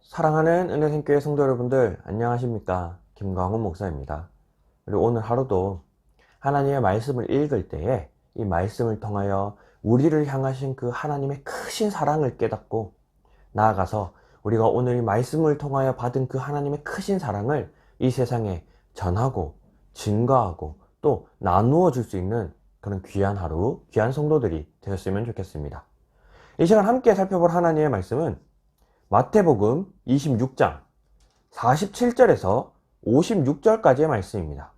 사랑하는 은혜생교회 성도 여러분들, 안녕하십니까? 김광훈 목사입니다. 그리고 오늘 하루도 하나님의 말씀을 읽을 때에 이 말씀을 통하여 우리를 향하신 그 하나님의 크신 사랑을 깨닫고 나아가서 우리가 오늘 이 말씀을 통하여 받은 그 하나님의 크신 사랑을 이 세상에 전하고 증거하고 또 나누어 줄 수 있는 그런 귀한 하루, 귀한 성도들이 되셨으면 좋겠습니다. 이 시간 함께 살펴볼 하나님의 말씀은 마태복음 26장 47절에서 56절까지의 말씀입니다.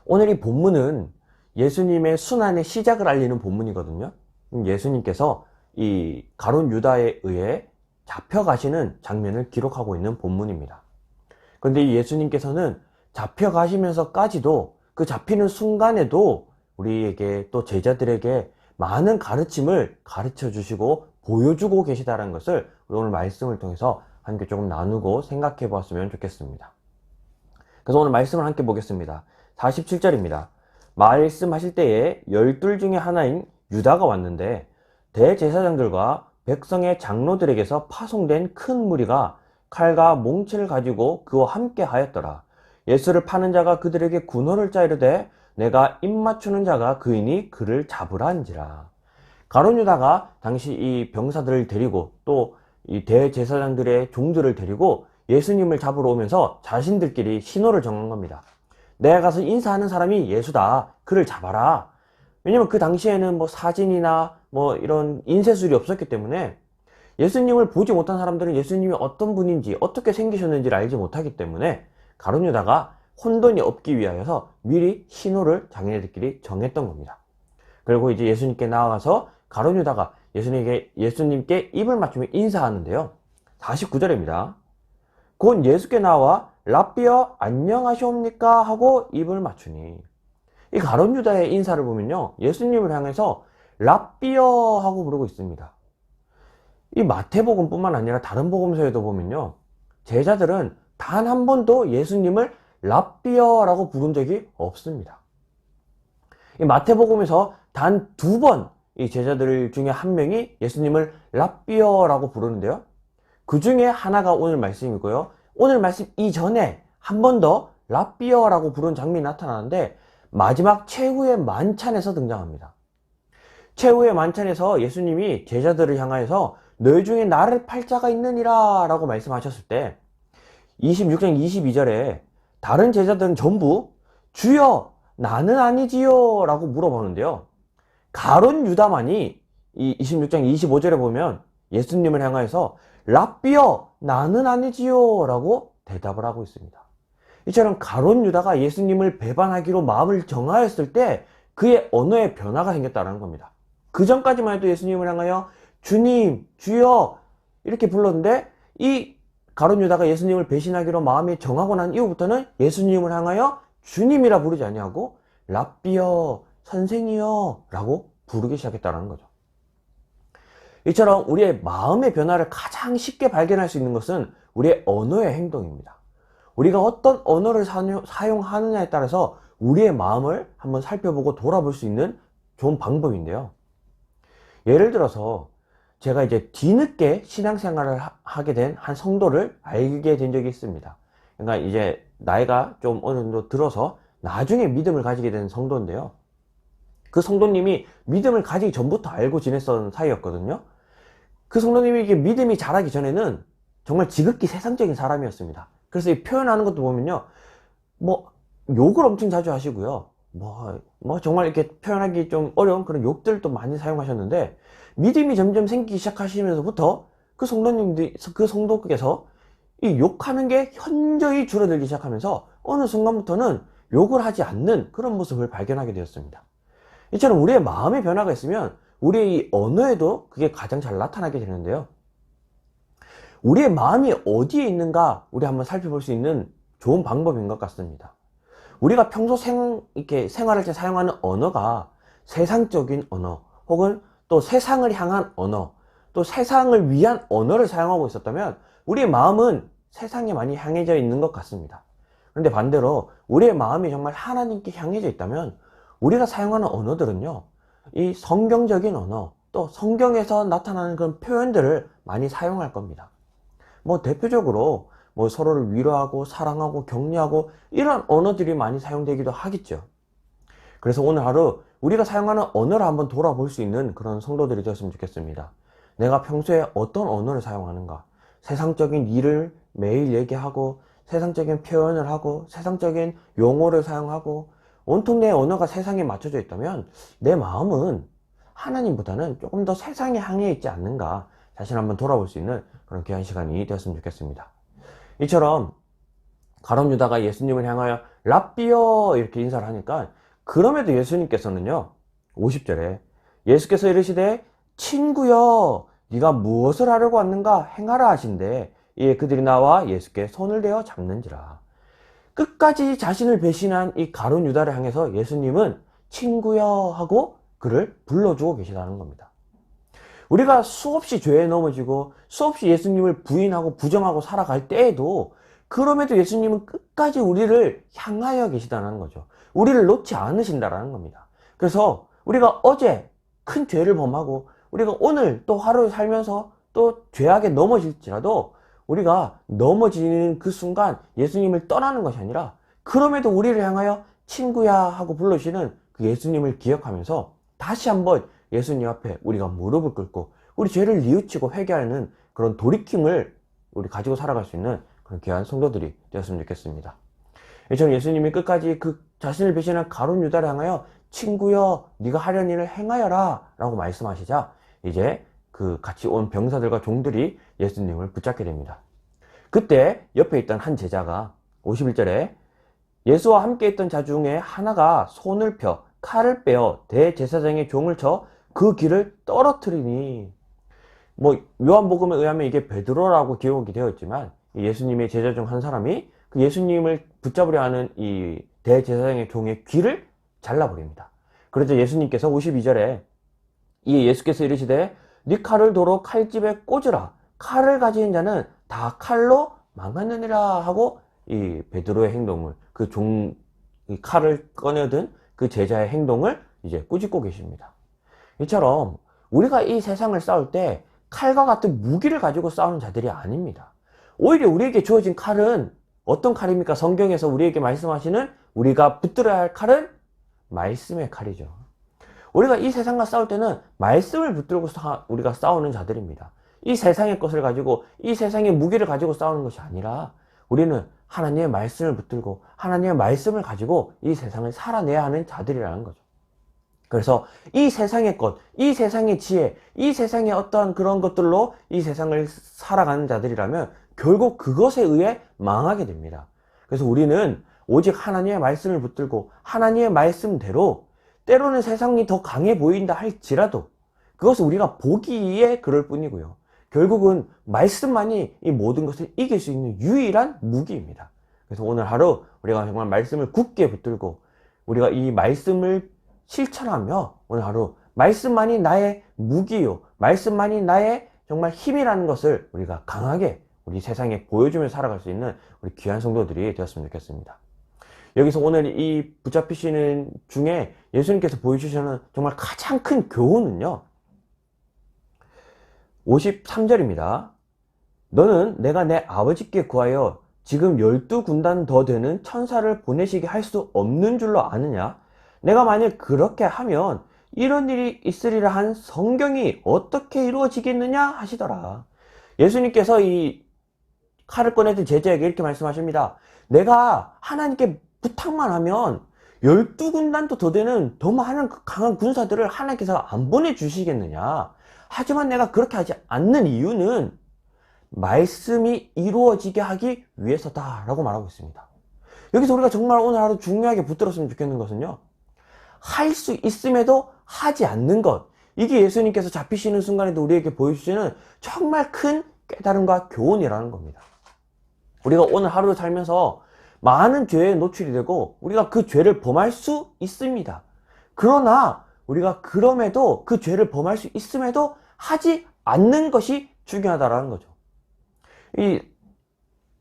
오늘 이 본문은 예수님의 순환의 시작을 알리는 본문이거든요. 예수님께서 이 가룟 유다에 의해 잡혀가시는 장면을 기록하고 있는 본문입니다. 그런데 이 예수님께서는 잡혀가시면서까지도 그 잡히는 순간에도 우리에게 또 제자들에게 많은 가르침을 가르쳐 주시고 보여주고 계시다는 것을 오늘 말씀을 통해서 함께 조금 나누고 생각해 보았으면 좋겠습니다. 그래서 오늘 말씀을 함께 보겠습니다. 47절입니다. 말씀하실 때에 12 중에 하나인 유다가 왔는데 대제사장들과 백성의 장로들에게서 파송된 큰 무리가 칼과 몽치를 가지고 그와 함께 하였더라. 예수를 파는 자가 그들에게 군호를 짜이르되 내가 입 맞추는 자가 그이니 그를 잡으라 한지라. 가룟 유다가 당시 이 병사들을 데리고 또 이 대제사장들의 종들을 데리고 예수님을 잡으러 오면서 자신들끼리 신호를 정한 겁니다. 내가 가서 인사하는 사람이 예수다. 그를 잡아라. 왜냐면 그 당시에는 뭐 사진이나 뭐 이런 인쇄술이 없었기 때문에 예수님을 보지 못한 사람들은 예수님이 어떤 분인지 어떻게 생기셨는지를 알지 못하기 때문에 가룟 유다가 혼돈이 없기 위하여서 미리 신호를 자기네들끼리 정했던 겁니다. 그리고 이제 예수님께 나아가서 가룟 유다가 예수님께 입을 맞추며 인사하는데요. 49절입니다. 곧 예수께 나와 랍비여 안녕하시옵니까 하고 입을 맞추니, 이 가룟 유다의 인사를 보면요, 예수님을 향해서 랍비여 하고 부르고 있습니다. 이 마태복음뿐만 아니라 다른 복음서에도 보면요, 제자들은 단 한 번도 예수님을 랍비여라고 부른 적이 없습니다. 이 마태복음에서 단 2번 이 제자들 중에 한 명이 예수님을 랍비여라고 부르는데요, 그 중에 하나가 오늘 말씀이고요, 오늘 말씀 이전에 한 번 더 랍비여라고 부른 장면이 나타나는데 마지막 최후의 만찬에서 등장합니다. 최후의 만찬에서 예수님이 제자들을 향하여서 너희 중에 나를 팔 자가 있느니라 라고 말씀하셨을 때 26장 22절에 다른 제자들은 전부 주여 나는 아니지요 라고 물어보는데요, 가룟 유다만이 이 26장 25절에 보면 예수님을 향하여서 랍비여 나는 아니지요 라고 대답을 하고 있습니다. 이처럼 가룟 유다가 예수님을 배반하기로 마음을 정하였을 때 그의 언어에 변화가 생겼다는 겁니다. 그 전까지만 해도 예수님을 향하여 주님, 주여 이렇게 불렀는데 이 가룟 유다가 예수님을 배신하기로 마음이 정하고 난 이후부터는 예수님을 향하여 주님이라 부르지 아니하고 랍비여, 선생이여 라고 부르기 시작했다는 거죠. 이처럼 우리의 마음의 변화를 가장 쉽게 발견할 수 있는 것은 우리의 언어의 행동입니다. 우리가 어떤 언어를 사용하느냐에 따라서 우리의 마음을 한번 살펴보고 돌아볼 수 있는 좋은 방법인데요. 예를 들어서 제가 이제 뒤늦게 신앙생활을 하게 된 한 성도를 알게 된 적이 있습니다. 그러니까 이제 나이가 좀 어느 정도 들어서 나중에 믿음을 가지게 된 성도인데요, 그 성도님이 믿음을 가지기 전부터 알고 지냈던 사이였거든요. 그 성도님이 이게 믿음이 자라기 전에는 정말 지극히 세상적인 사람이었습니다. 그래서 이 표현하는 것도 보면요, 뭐 욕을 엄청 자주 하시고요, 뭐 정말 이렇게 표현하기 좀 어려운 그런 욕들도 많이 사용하셨는데, 믿음이 점점 생기기 시작하시면서부터 그 성도께서 이 욕하는 게 현저히 줄어들기 시작하면서 어느 순간부터는 욕을 하지 않는 그런 모습을 발견하게 되었습니다. 이처럼 우리의 마음의 변화가 있으면 우리의 이 언어에도 그게 가장 잘 나타나게 되는데요, 우리의 마음이 어디에 있는가 우리 한번 살펴볼 수 있는 좋은 방법인 것 같습니다. 우리가 평소 이렇게 생활할 때 사용하는 언어가 세상적인 언어 혹은 또 세상을 향한 언어, 또 세상을 위한 언어를 사용하고 있었다면 우리의 마음은 세상에 많이 향해져 있는 것 같습니다. 그런데 반대로 우리의 마음이 정말 하나님께 향해져 있다면 우리가 사용하는 언어들은요, 이 성경적인 언어, 또 성경에서 나타나는 그런 표현들을 많이 사용할 겁니다. 뭐 대표적으로 뭐 서로를 위로하고 사랑하고 격려하고 이런 언어들이 많이 사용되기도 하겠죠. 그래서 오늘 하루 우리가 사용하는 언어를 한번 돌아볼 수 있는 그런 성도들이 되었으면 좋겠습니다. 내가 평소에 어떤 언어를 사용하는가? 세상적인 일을 매일 얘기하고 세상적인 표현을 하고 세상적인 용어를 사용하고 온통 내 언어가 세상에 맞춰져 있다면 내 마음은 하나님보다는 조금 더 세상에 향해 있지 않는가 자신 한번 돌아볼 수 있는 그런 귀한 시간이 되었으면 좋겠습니다. 이처럼 가룟 유다가 예수님을 향하여 랍비여 이렇게 인사를 하니까 그럼에도 예수님께서는요 50절에 예수께서 이르시되 친구여 네가 무엇을 하려고 왔는가 행하라 하신대 이에 그들이 나와 예수께 손을 대어 잡는지라. 끝까지 자신을 배신한 이 가룟 유다를 향해서 예수님은 친구여 하고 그를 불러주고 계시다는 겁니다. 우리가 수없이 죄에 넘어지고 수없이 예수님을 부인하고 부정하고 살아갈 때에도 그럼에도 예수님은 끝까지 우리를 향하여 계시다는 거죠. 우리를 놓지 않으신다라는 겁니다. 그래서 우리가 어제 큰 죄를 범하고 우리가 오늘 또 하루를 살면서 또 죄악에 넘어질지라도 우리가 넘어지는 그 순간 예수님을 떠나는 것이 아니라 그럼에도 우리를 향하여 친구야 하고 불러주시는 그 예수님을 기억하면서 다시 한번 예수님 앞에 우리가 무릎을 꿇고 우리 죄를 뉘우치고 회개하는 그런 돌이킴을 우리 가지고 살아갈 수 있는 그런 귀한 성도들이 되었으면 좋겠습니다. 저는 예수님이 끝까지 그 자신을 배신한 가룟 유다를 향하여 친구여 네가 하려는 일을 행하여라 라고 말씀하시자 이제 그 같이 온 병사들과 종들이 예수님을 붙잡게 됩니다. 그때 옆에 있던 한 제자가 51절에 예수와 함께 있던 자 중에 하나가 손을 펴 칼을 빼어 대제사장의 종을 쳐 그 길을 떨어뜨리니, 뭐 요한복음에 의하면 이게 베드로라고 기록이 되어 있지만 예수님의 제자 중 한 사람이 그 예수님을 붙잡으려 하는 이 대제사장의 종의 귀를 잘라버립니다. 그래서 예수님께서 52절에 이 예수께서 이르시되 네 칼을 도로 칼집에 꽂으라 칼을 가진 자는 다 칼로 망하느니라 하고 이 베드로의 행동을 그 종 칼을 꺼내든 그 제자의 행동을 이제 꾸짖고 계십니다. 이처럼 우리가 이 세상을 싸울 때 칼과 같은 무기를 가지고 싸우는 자들이 아닙니다. 오히려 우리에게 주어진 칼은 어떤 칼입니까? 성경에서 우리에게 말씀하시는 우리가 붙들어야 할 칼은 말씀의 칼이죠. 우리가 이 세상과 싸울 때는 말씀을 붙들고 우리가 싸우는 자들입니다. 이 세상의 것을 가지고 이 세상의 무기를 가지고 싸우는 것이 아니라 우리는 하나님의 말씀을 붙들고 하나님의 말씀을 가지고 이 세상을 살아내야 하는 자들이라는 거죠. 그래서 이 세상의 것, 이 세상의 지혜, 이 세상의 어떠한 그런 것들로 이 세상을 살아가는 자들이라면 결국 그것에 의해 망하게 됩니다. 그래서 우리는 오직 하나님의 말씀을 붙들고 하나님의 말씀대로 때로는 세상이 더 강해 보인다 할지라도 그것은 우리가 보기에 그럴 뿐이고요. 결국은 말씀만이 이 모든 것을 이길 수 있는 유일한 무기입니다. 그래서 오늘 하루 우리가 정말 말씀을 굳게 붙들고 우리가 이 말씀을 실천하며 오늘 하루 말씀만이 나의 무기요, 말씀만이 나의 정말 힘이라는 것을 우리가 강하게 우리 세상에 보여주며 살아갈 수 있는 우리 귀한 성도들이 되었으면 좋겠습니다. 여기서 오늘 이 붙잡히시는 중에 예수님께서 보여주시는 정말 가장 큰 교훈은요 53절입니다. 너는 내가 내 아버지께 구하여 지금 12군단 더 되는 천사를 보내시게 할 수 없는 줄로 아느냐? 내가 만약 그렇게 하면 이런 일이 있으리라 한 성경이 어떻게 이루어지겠느냐 하시더라. 예수님께서 이 칼을 꺼내든 제자에게 이렇게 말씀하십니다. 내가 하나님께 부탁만 하면 12군단도 더 되는 더 많은 강한 군사들을 하나님께서 안 보내주시겠느냐. 하지만 내가 그렇게 하지 않는 이유는 말씀이 이루어지게 하기 위해서다 라고 말하고 있습니다. 여기서 우리가 정말 오늘 하루 중요하게 붙들었으면 좋겠는 것은요 할 수 있음에도 하지 않는 것, 이게 예수님께서 잡히시는 순간에도 우리에게 보여주시는 정말 큰 깨달음과 교훈이라는 겁니다. 우리가 오늘 하루 살면서 많은 죄에 노출이 되고 우리가 그 죄를 범할 수 있습니다. 그러나 우리가 그럼에도 그 죄를 범할 수 있음에도 하지 않는 것이 중요하다라는 거죠.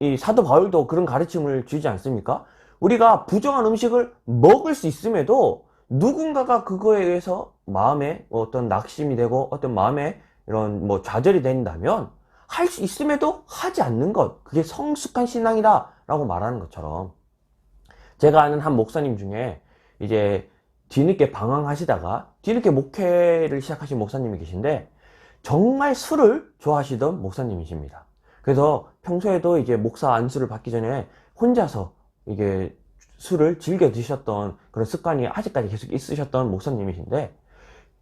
이 사도 바울도 그런 가르침을 주지 않습니까? 우리가 부정한 음식을 먹을 수 있음에도 누군가가 그거에 의해서 마음에 어떤 낙심이 되고 어떤 마음에 이런 뭐 좌절이 된다면 할 수 있음에도 하지 않는 것, 그게 성숙한 신앙이다 라고 말하는 것처럼, 제가 아는 한 목사님 중에 이제 뒤늦게 방황하시다가 뒤늦게 목회를 시작하신 목사님이 계신데, 정말 술을 좋아하시던 목사님이십니다. 그래서 평소에도 이제 목사 안수를 받기 전에 혼자서 이게 술을 즐겨 드셨던 그런 습관이 아직까지 계속 있으셨던 목사님이신데,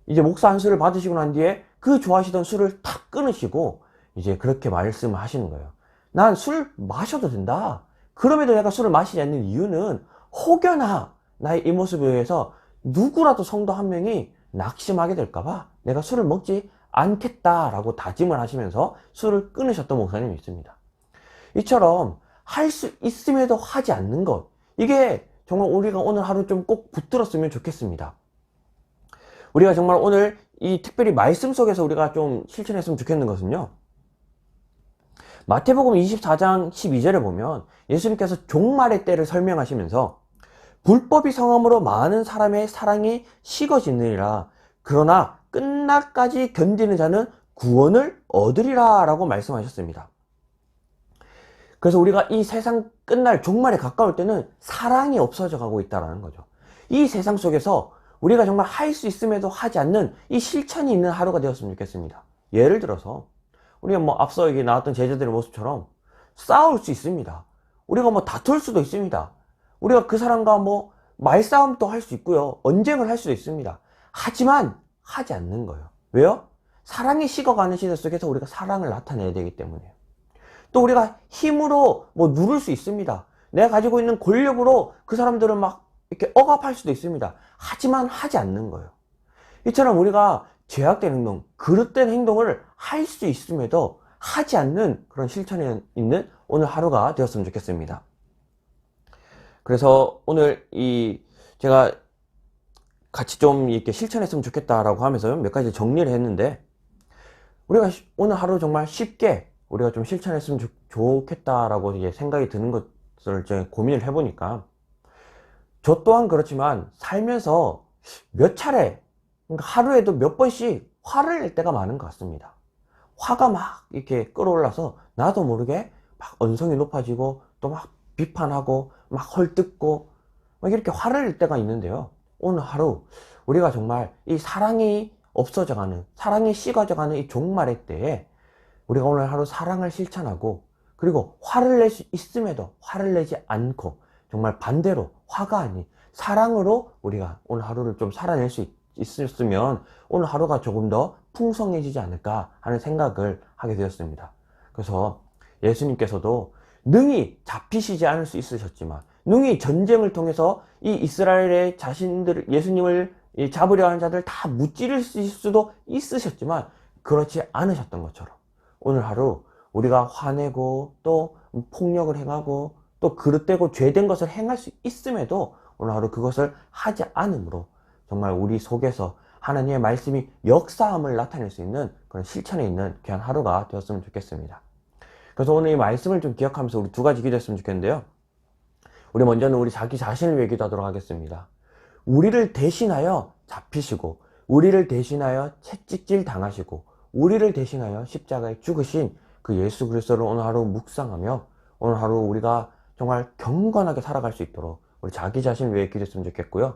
이제 목사 안수를 받으시고 난 뒤에 그 좋아하시던 술을 탁 끊으시고 이제 그렇게 말씀을 하시는 거예요. 난 술 마셔도 된다. 그럼에도 내가 술을 마시지 않는 이유는 혹여나 나의 이 모습에 의해서 누구라도 성도 한 명이 낙심하게 될까봐 내가 술을 먹지 않겠다라고 다짐을 하시면서 술을 끊으셨던 목사님이 있습니다. 이처럼 할 수 있음에도 하지 않는 것, 이게 정말 우리가 오늘 하루 좀 꼭 붙들었으면 좋겠습니다. 우리가 정말 오늘 이 특별히 말씀 속에서 우리가 좀 실천했으면 좋겠는 것은요, 마태복음 24장 12절에 보면 예수님께서 종말의 때를 설명하시면서 불법이 성함으로 많은 사람의 사랑이 식어지느니라. 그러나 끝날까지 견디는 자는 구원을 얻으리라 라고 말씀하셨습니다. 그래서 우리가 이 세상 끝날 종말에 가까울 때는 사랑이 없어져 가고 있다는 거죠. 이 세상 속에서 우리가 정말 할 수 있음에도 하지 않는 이 실천이 있는 하루가 되었으면 좋겠습니다. 예를 들어서 우리가 앞서 여기 나왔던 제자들의 모습처럼 싸울 수 있습니다. 우리가 다툴 수도 있습니다. 우리가 그 사람과 말싸움도 할 수 있고요. 언쟁을 할 수도 있습니다. 하지만 하지 않는 거예요. 왜요? 사랑이 식어가는 시대 속에서 우리가 사랑을 나타내야 되기 때문이에요. 또 우리가 힘으로 누를 수 있습니다. 내가 가지고 있는 권력으로 그 사람들을 이렇게 억압할 수도 있습니다. 하지만 하지 않는 거예요. 이처럼 우리가 죄악된 행동, 그릇된 행동을 할 수 있음에도 하지 않는 그런 실천에 있는 오늘 하루가 되었으면 좋겠습니다. 그래서 오늘 제가 같이 좀 이렇게 실천했으면 좋겠다라고 하면서 몇 가지 정리를 했는데, 우리가 오늘 하루 정말 쉽게 우리가 좀 실천했으면 좋겠다라고 이제 생각이 드는 것을 제가 고민을 해보니까, 저 또한 그렇지만 살면서 몇 차례, 그러니까 하루에도 몇 번씩 화를 낼 때가 많은 것 같습니다. 화가 막 이렇게 끌어올라서 나도 모르게 막 언성이 높아지고 또 막 비판하고 막 헐뜯고 막 이렇게 화를 낼 때가 있는데요. 오늘 하루 우리가 정말 이 사랑이 없어져가는, 사랑이 식어져가는 이 종말의 때에 우리가 오늘 하루 사랑을 실천하고, 그리고 화를 낼 수 있음에도 화를 내지 않고 정말 반대로 화가 아닌 사랑으로 우리가 오늘 하루를 좀 살아낼 수 있었으면 오늘 하루가 조금 더 풍성해지지 않을까 하는 생각을 하게 되었습니다. 그래서 예수님께서도 능히 잡히시지 않을 수 있으셨지만, 능히 전쟁을 통해서 이 이스라엘의 자신들, 예수님을 잡으려 하는 자들 다 무찌를 수도 있으셨지만 그렇지 않으셨던 것처럼 오늘 하루 우리가 화내고 또 폭력을 행하고 또 그릇되고 죄된 것을 행할 수 있음에도 오늘 하루 그것을 하지 않으므로 정말 우리 속에서 하나님의 말씀이 역사함을 나타낼 수 있는 그런 실천에 있는 귀한 하루가 되었으면 좋겠습니다. 그래서 오늘 이 말씀을 좀 기억하면서 우리 두 가지 기도했으면 좋겠는데요. 우리 먼저는 우리 자기 자신을 위해 기도하도록 하겠습니다. 우리를 대신하여 잡히시고, 우리를 대신하여 채찍질 당하시고, 우리를 대신하여 십자가에 죽으신 그 예수 그리스도를 오늘 하루 묵상하며 오늘 하루 우리가 정말 경건하게 살아갈 수 있도록 우리 자기 자신을 위해 기도했으면 좋겠고요.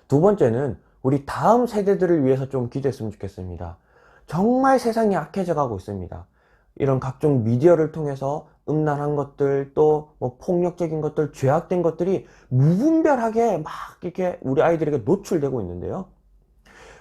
두 번째는 우리 다음 세대들을 위해서 좀 기도했으면 좋겠습니다. 정말 세상이 악해져 가고 있습니다. 이런 각종 미디어를 통해서 음란한 것들, 또 폭력적인 것들, 죄악된 것들이 무분별하게 막 이렇게 우리 아이들에게 노출되고 있는데요.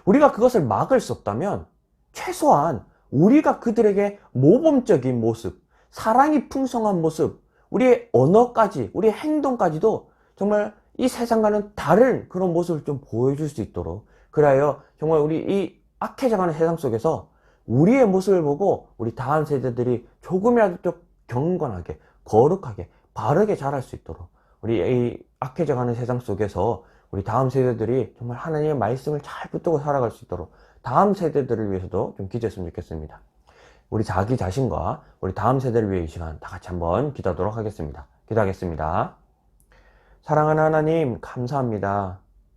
우리가 그것을 막을 수 없다면 최소한 우리가 그들에게 모범적인 모습, 사랑이 풍성한 모습, 우리의 언어까지, 우리의 행동까지도 정말 이 세상과는 다른 그런 모습을 좀 보여줄 수 있도록, 그래야 정말 우리 이 악해져가는 세상 속에서 우리의 모습을 보고 우리 다음 세대들이 조금이라도 좀 경건하게, 거룩하게, 바르게 자랄 수 있도록, 우리 이 악해져가는 세상 속에서 우리 다음 세대들이 정말 하나님의 말씀을 잘 붙들고 살아갈 수 있도록 다음 세대들을 위해서도 좀 기도했으면 좋겠습니다. 우리 자기 자신과 우리 다음 세대를 위해 이 시간 다 같이 한번 기도하도록 하겠습니다. 기도하겠습니다. 사랑하는 하나님, 감사합니다.